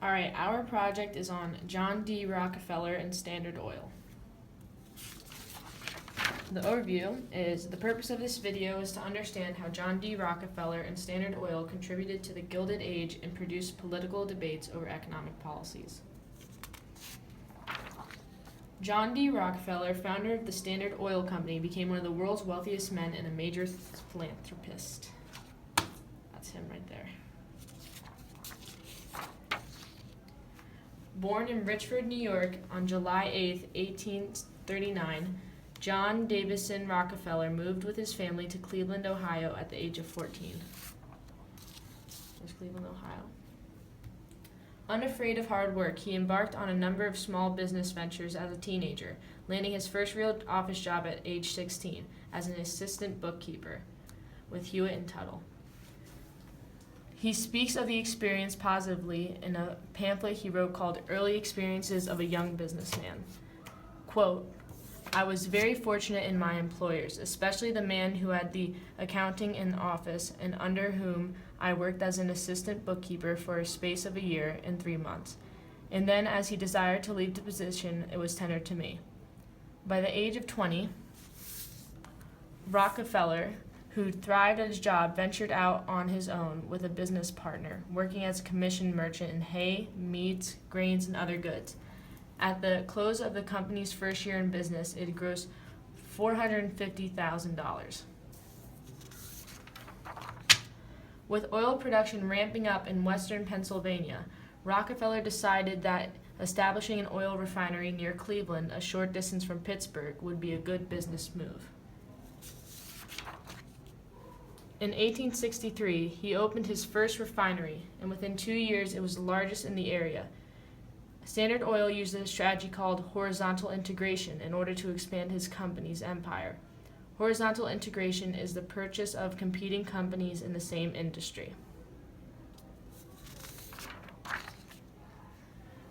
All right, our project is on John D. Rockefeller and Standard Oil. The overview is the purpose of this video is to understand how John D. Rockefeller and Standard Oil contributed to the Gilded Age and produced political debates over economic policies. John D. Rockefeller, founder of the Standard Oil Company, became one of the world's wealthiest men and a major philanthropist. That's him right there. Born in Richford, New York on July 8, 1839, John Davison Rockefeller moved with his family to Cleveland, Ohio at the age of 14. There's Cleveland, Ohio. Unafraid of hard work, he embarked on a number of small business ventures as a teenager, landing his first real office job at age 16 as an assistant bookkeeper with Hewitt and Tuttle. He speaks of the experience positively in a pamphlet he wrote called Early Experiences of a Young Businessman. Quote, I was very fortunate in my employers, especially the man who had the accounting in the office and under whom I worked as an assistant bookkeeper for a space of a year and 3 months. And then, as he desired to leave the position, it was tendered to me. By the age of 20, Rockefeller, who thrived at his job, ventured out on his own with a business partner, working as a commission merchant in hay, meats, grains, and other goods. At the close of the company's first year in business, it grossed $450,000. With oil production ramping up in western Pennsylvania, Rockefeller decided that establishing an oil refinery near Cleveland, a short distance from Pittsburgh, would be a good business move. In 1863, he opened his first refinery, and within 2 years it was the largest in the area. Standard Oil used a strategy called horizontal integration in order to expand his company's empire. Horizontal integration is the purchase of competing companies in the same industry.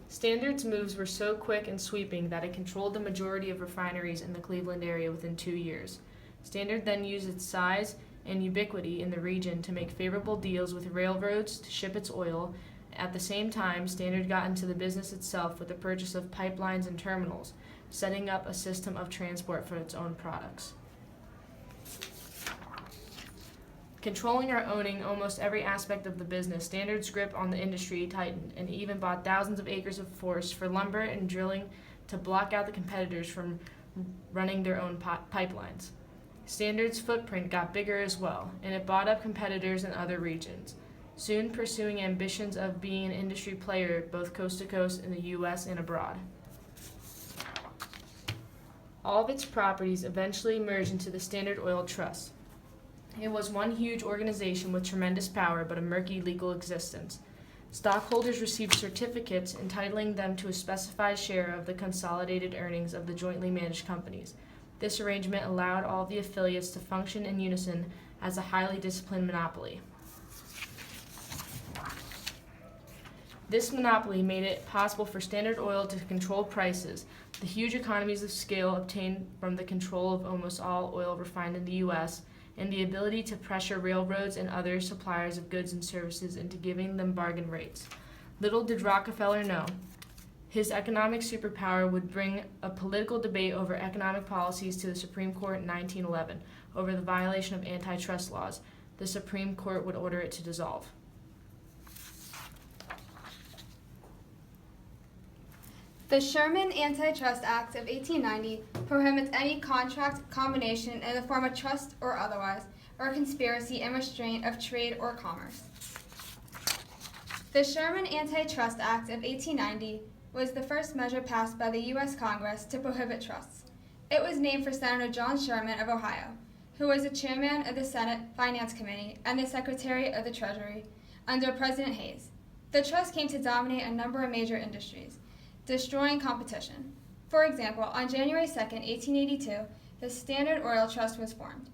Standard's moves were so quick and sweeping that it controlled the majority of refineries in the Cleveland area within 2 years. Standard then used its size and ubiquity in the region to make favorable deals with railroads to ship its oil. At the same time, Standard got into the business itself with the purchase of pipelines and terminals, setting up a system of transport for its own products. Controlling or owning almost every aspect of the business, Standard's grip on the industry tightened, and even bought thousands of acres of forest for lumber and drilling to block out the competitors from running their own pipelines. Standard's footprint got bigger as well, and it bought up competitors in other regions, soon pursuing ambitions of being an industry player both coast to coast in the U.S. and abroad. All of its properties eventually merged into the Standard Oil Trust. It was one huge organization with tremendous power but a murky legal existence. Stockholders received certificates entitling them to a specified share of the consolidated earnings of the jointly managed companies. This arrangement allowed all the affiliates to function in unison as a highly disciplined monopoly. This monopoly made it possible for Standard Oil to control prices, the huge economies of scale obtained from the control of almost all oil refined in the U.S., and the ability to pressure railroads and other suppliers of goods and services into giving them bargain rates. Little did Rockefeller know, his economic superpower would bring a political debate over economic policies to the Supreme Court in 1911 over the violation of antitrust laws. The Supreme Court would order it to dissolve. The Sherman Antitrust Act of 1890 prohibits any contract, combination in the form of trust or otherwise, or conspiracy and restraint of trade or commerce. The Sherman Antitrust Act of 1890 was the first measure passed by the U.S. Congress to prohibit trusts. It was named for Senator John Sherman of Ohio, who was the chairman of the Senate Finance Committee and the Secretary of the Treasury under President Hayes. The trust came to dominate a number of major industries, destroying competition. For example, on January 2, 1882, the Standard Oil Trust was formed.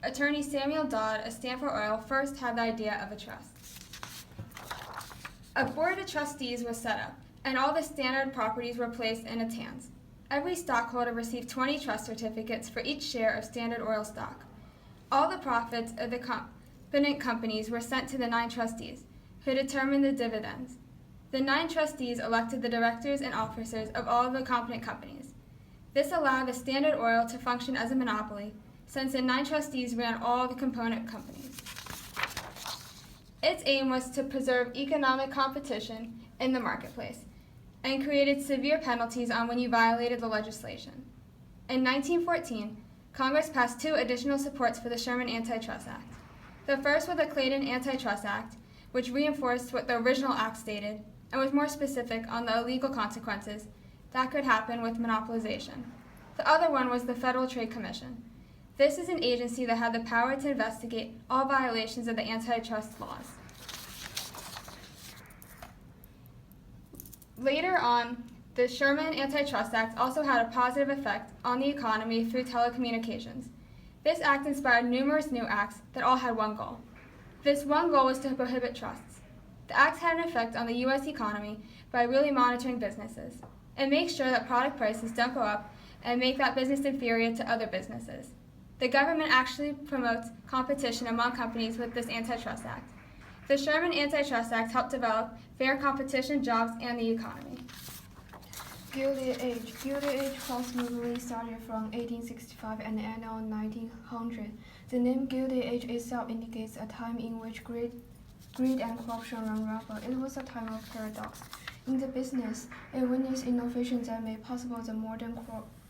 Attorney Samuel Dodd of Stanford Oil first had the idea of a trust. A board of trustees was set up, and all the Standard properties were placed in its hands. Every stockholder received 20 trust certificates for each share of Standard Oil stock. All the profits of the competent companies were sent to the 9 trustees, who determined the dividends. the 9 trustees elected the directors and officers of all of the competent companies. This allowed the Standard Oil to function as a monopoly, since the 9 trustees ran all the component companies. Its aim was to preserve economic competition in the marketplace and created severe penalties on when you violated the legislation. In 1914, Congress passed 2 additional supports for the Sherman Antitrust Act. The first was the Clayton Antitrust Act, which reinforced what the original act stated and was more specific on the illegal consequences that could happen with monopolization. The other one was the Federal Trade Commission. This is an agency that had the power to investigate all violations of the antitrust laws. Later on, the Sherman Antitrust Act also had a positive effect on the economy through telecommunications. This act inspired numerous new acts that all had one goal. This one goal was to prohibit trusts. The act had an effect on the U.S. economy by really monitoring businesses and make sure that product prices don't go up and make that business inferior to other businesses. The government actually promotes competition among companies with this Antitrust Act. The Sherman Antitrust Act helped develop fair competition, jobs, and the economy. Gilded Age. Gilded Age approximately started from 1865 and ended on 1900. The name Gilded Age itself indicates a time in which greed and corruption run rampant. It was a time of paradox. In the business, it witnessed innovation that made possible the modern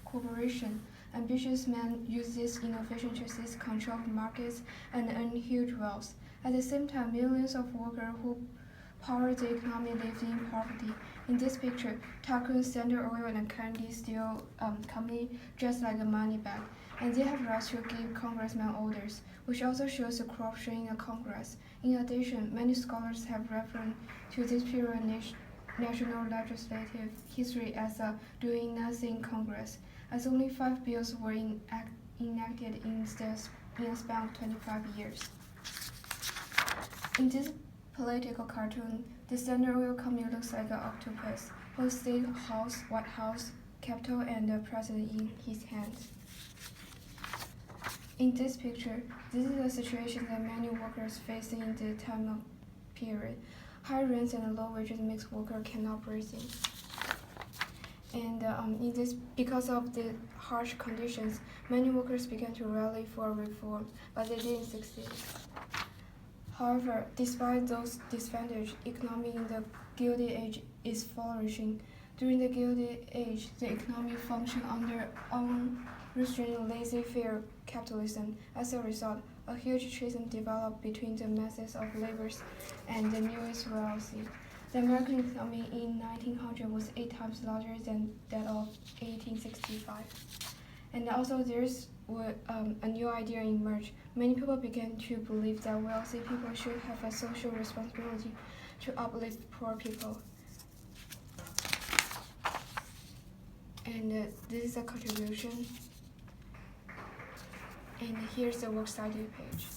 corporation. Ambitious men used this innovation to seize control of markets and earn huge wealth. At the same time, millions of workers who powered the economy lived in poverty. In this picture, Tycoon, Standard Oil, and Carnegie Steel Company dressed like a money bag, and they have rights to give congressmen orders, which also shows the corruption in the Congress. In addition, many scholars have referred to this period national legislative history as a doing nothing Congress, as only 5 bills were enacted in a span of 25 years. In this political cartoon, the Standard Oil Company looks like an octopus, with State House, White House, Capitol, and the President in his hands. In this picture, this is a situation that many workers face in the time of period. High rents and low wages makes workers cannot breathe in. And because of the harsh conditions, many workers began to rally for reform, but they didn't succeed. However, despite those disadvantages, economy in the Gilded Age is flourishing. During the Gilded Age, the economy functioned under unrestrained laissez-faire capitalism. As a result, a huge schism developed between the masses of laborers and the newest wealthy. The American economy in 1900 was 8 times larger than that of 1865. And also there's a new idea emerged. Many people began to believe that wealthy people should have a social responsibility to uplift poor people. And this is a contribution. And here's the works study page.